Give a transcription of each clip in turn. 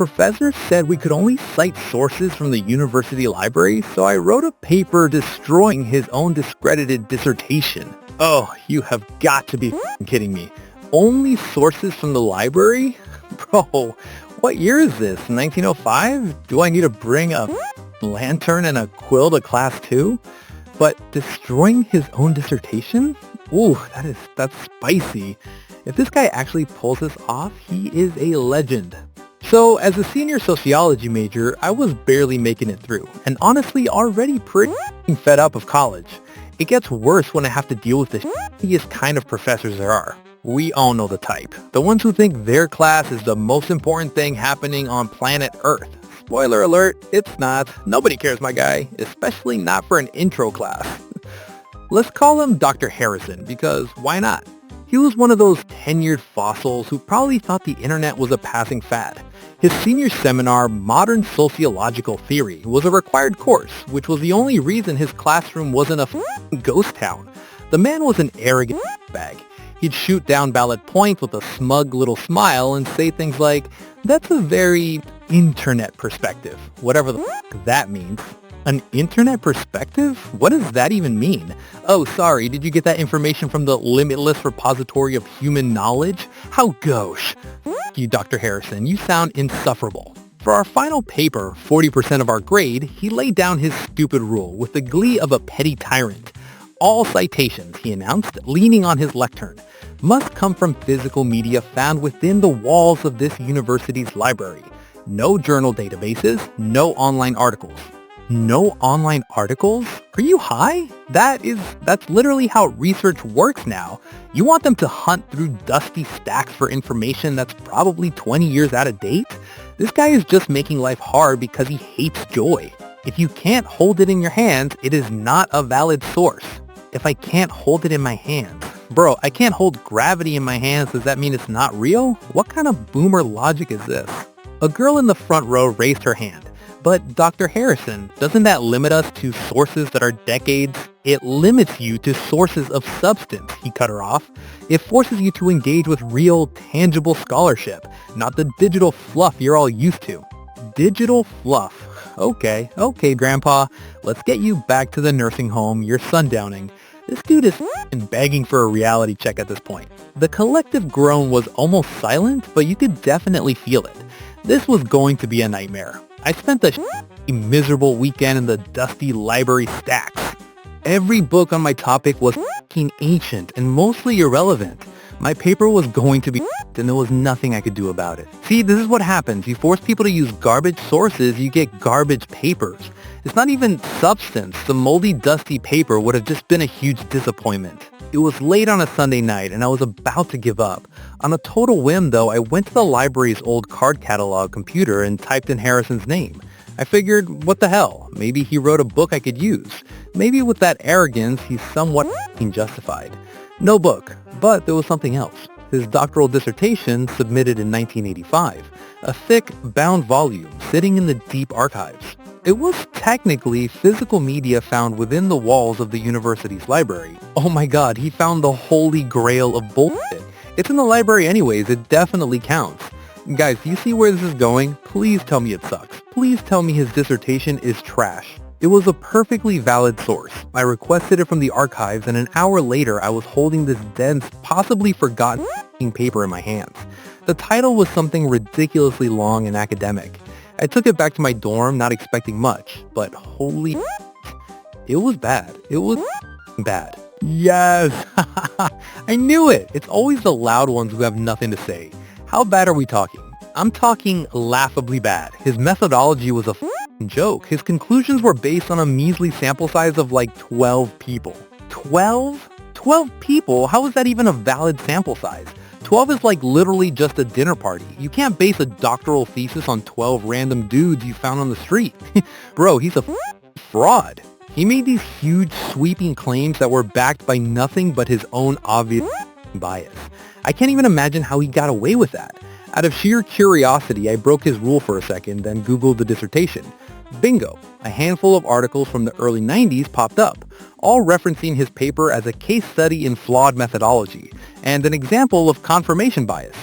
professor said we could only cite sources from the university library, so I wrote a paper destroying his own discredited dissertation. Oh, you have got to be f***ing kidding me. Only sources from the library? Bro, what year is this? 1905? Do I need to bring a lantern and a quill to class too? But destroying his own dissertation? Ooh, that's spicy. If this guy actually pulls this off, he is a legend. So, as a senior sociology major, I was barely making it through, and honestly already pretty fed up of college. It gets worse when I have to deal with the shittiest kind of professors there are. We all know the type. The ones who think their class is the most important thing happening on planet Earth. Spoiler alert, it's not. Nobody cares, my guy, especially not for an intro class. Let's call him Dr. Harrison, because why not? He was one of those tenured fossils who probably thought the internet was a passing fad. His senior seminar, Modern Sociological Theory, was a required course, which was the only reason his classroom wasn't a ghost town. The man was an arrogant bag. He'd shoot down valid points with a smug little smile and say things like, "That's a very internet perspective," whatever the that means. An internet perspective? What does that even mean? Oh, sorry, did you get that information from the limitless repository of human knowledge? How gauche. F*** you, Dr. Harrison, you sound insufferable. For our final paper, 40% of our grade, he laid down his stupid rule with the glee of a petty tyrant. All citations, he announced, leaning on his lectern, must come from physical media found within the walls of this university's library. No journal databases, no online articles. No online articles? Are you high? That's literally how research works now. You want them to hunt through dusty stacks for information that's probably 20 years out of date? This guy is just making life hard because he hates joy. If you can't hold it in your hands, it is not a valid source. If I can't hold it in my hands. Bro, I can't hold gravity in my hands. Does that mean it's not real? What kind of boomer logic is this? A girl in the front row raised her hand. But Dr. Harrison, doesn't that limit us to sources that are decades? It limits you to sources of substance, he cut her off. It forces you to engage with real, tangible scholarship, not the digital fluff you're all used to. Digital fluff. Okay, Grandpa. Let's get you back to the nursing home. You're sundowning. This dude is begging for a reality check at this point. The collective groan was almost silent, but you could definitely feel it. This was going to be a nightmare. I spent a miserable weekend in the dusty library stacks. Every book on my topic was ancient and mostly irrelevant. My paper was going to be and there was nothing I could do about it. See, this is what happens. You force people to use garbage sources, you get garbage papers. It's not even substance. The moldy, dusty paper would have just been a huge disappointment. It was late on a Sunday night and I was about to give up. On a total whim though, I went to the library's old card catalog computer and typed in Harrison's name. I figured, what the hell? Maybe he wrote a book I could use. Maybe with that arrogance, he's somewhat justified. No book, but there was something else. His doctoral dissertation, submitted in 1985, a thick, bound volume sitting in the deep archives. It was technically physical media found within the walls of the university's library. Oh my god, he found the holy grail of bullshit. It's in the library anyways, it definitely counts. Guys, do you see where this is going? Please tell me it sucks. Please tell me his dissertation is trash. It was a perfectly valid source. I requested it from the archives and an hour later I was holding this dense, possibly forgotten paper in my hands. The title was something ridiculously long and academic. I took it back to my dorm not expecting much, but holy it was bad. It was bad. Yes! I knew it! It's always the loud ones who have nothing to say. How bad are we talking? I'm talking laughably bad. His methodology was a joke. His conclusions were based on a measly sample size of like 12 people. 12? 12 people? How is that even a valid sample size? 12 is like literally just a dinner party. You can't base a doctoral thesis on 12 random dudes you found on the street. Bro, he's a fraud. He made these huge sweeping claims that were backed by nothing but his own obvious bias. I can't even imagine how he got away with that. Out of sheer curiosity, I broke his rule for a second, then Googled the dissertation. Bingo! A handful of articles from the early 90s popped up, all referencing his paper as a case study in flawed methodology, and an example of confirmation bias.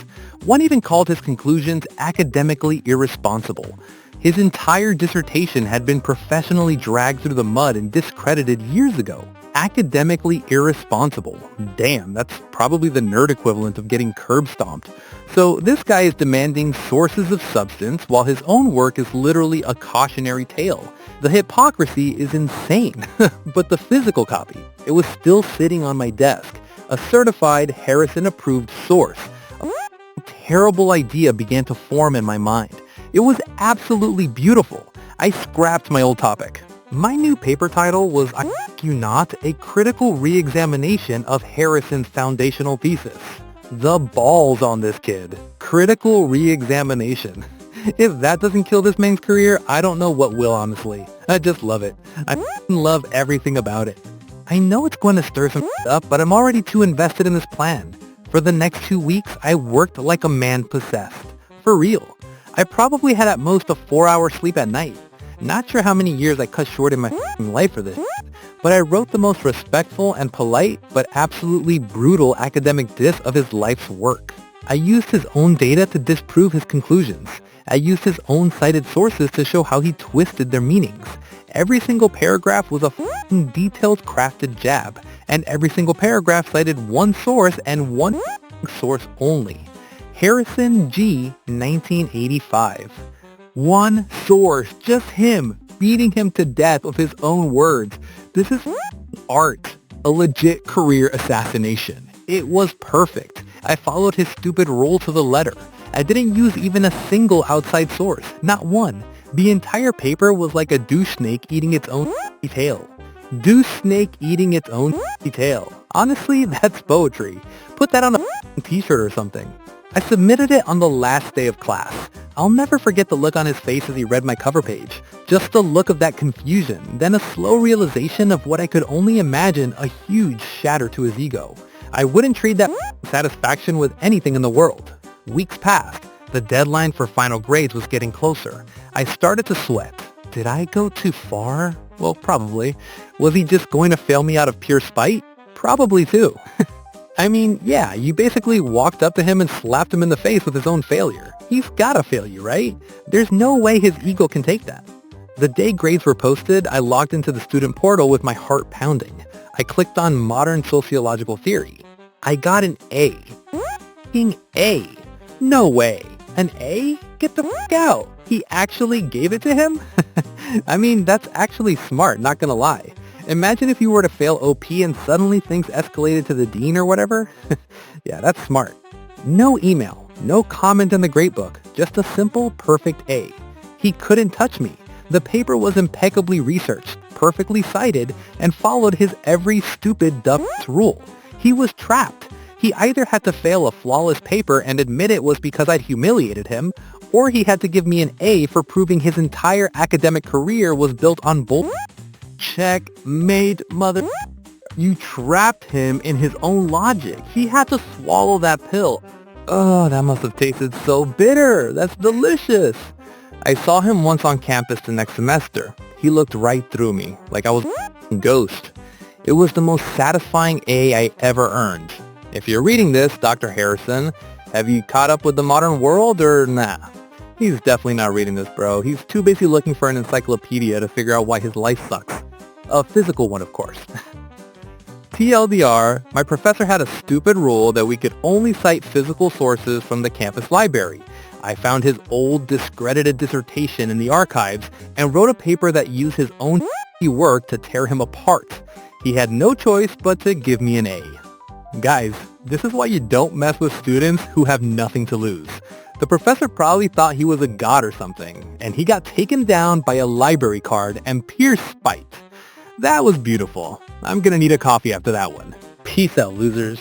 One even called his conclusions academically irresponsible. His entire dissertation had been professionally dragged through the mud and discredited years ago. Academically irresponsible. Damn, that's probably the nerd equivalent of getting curb stomped. So this guy is demanding sources of substance while his own work is literally a cautionary tale. The hypocrisy is insane. But the physical copy, it was still sitting on my desk. A certified Harrison-approved source. A terrible idea began to form in my mind. It was absolutely beautiful. I scrapped my old topic. My new paper title was, I kid you not, a critical re-examination of Harrison's foundational thesis. The balls on this kid. Critical re-examination. If that doesn't kill this man's career, I don't know what will, honestly. I just love it. I love everything about it. I know it's going to stir some up, but I'm already too invested in this plan. For the next 2 weeks, I worked like a man possessed. For real. I probably had at most a 4-hour sleep at night. Not sure how many years I cut short in my life for this, but I wrote the most respectful and polite, but absolutely brutal academic diss of his life's work. I used his own data to disprove his conclusions. I used his own cited sources to show how he twisted their meanings. Every single paragraph was a detailed crafted jab, and every single paragraph cited one source and one source only. Harrison G. 1985. One source, just him, beating him to death with his own words. This is art, a legit career assassination. It was perfect. I followed his stupid rule to the letter. I didn't use even a single outside source, not one. The entire paper was like a douche snake eating its own tail. Douche snake eating its own tail. Honestly, that's poetry. Put that on a t-shirt or something. I submitted it on the last day of class. I'll never forget the look on his face as he read my cover page. Just the look of that confusion, then a slow realization of what I could only imagine a huge shatter to his ego. I wouldn't trade that satisfaction with anything in the world. Weeks passed. The deadline for final grades was getting closer. I started to sweat. Did I go too far? Well, probably. Was he just going to fail me out of pure spite? Probably too. I mean, yeah, you basically walked up to him and slapped him in the face with his own failure. He's gotta fail you, right? There's no way his ego can take that. The day grades were posted, I logged into the student portal with my heart pounding. I clicked on modern sociological theory. I got an A. F***ing A. No way. An A? Get the f*** out. He actually gave it to him? I mean, that's actually smart, not gonna lie. Imagine if you were to fail OP and suddenly things escalated to the dean or whatever. Yeah, that's smart. No email, no comment in the gradebook, just a simple, perfect A. He couldn't touch me. The paper was impeccably researched, perfectly cited, and followed his every stupid dumb's rule. He was trapped. He either had to fail a flawless paper and admit it was because I'd humiliated him, or he had to give me an A for proving his entire academic career was built on bull. Checkmate, mother. You trapped him in his own logic. He had to swallow that pill. Oh, that must have tasted so bitter. That's delicious. I saw him once on campus the next semester. He looked right through me, like I was a ghost. It was the most satisfying A I ever earned. If you're reading this, Dr. Harrison, have you caught up with the modern world or nah? He's definitely not reading this, bro. He's too busy looking for an encyclopedia to figure out why his life sucks. A physical one, of course. TLDR, my professor had a stupid rule that we could only cite physical sources from the campus library. I found his old discredited dissertation in the archives and wrote a paper that used his own work to tear him apart. He had no choice but to give me an A. Guys, this is why you don't mess with students who have nothing to lose. The professor probably thought he was a god or something, and he got taken down by a library card and pure spite. That was beautiful. I'm gonna need a coffee after that one. Peace out, losers.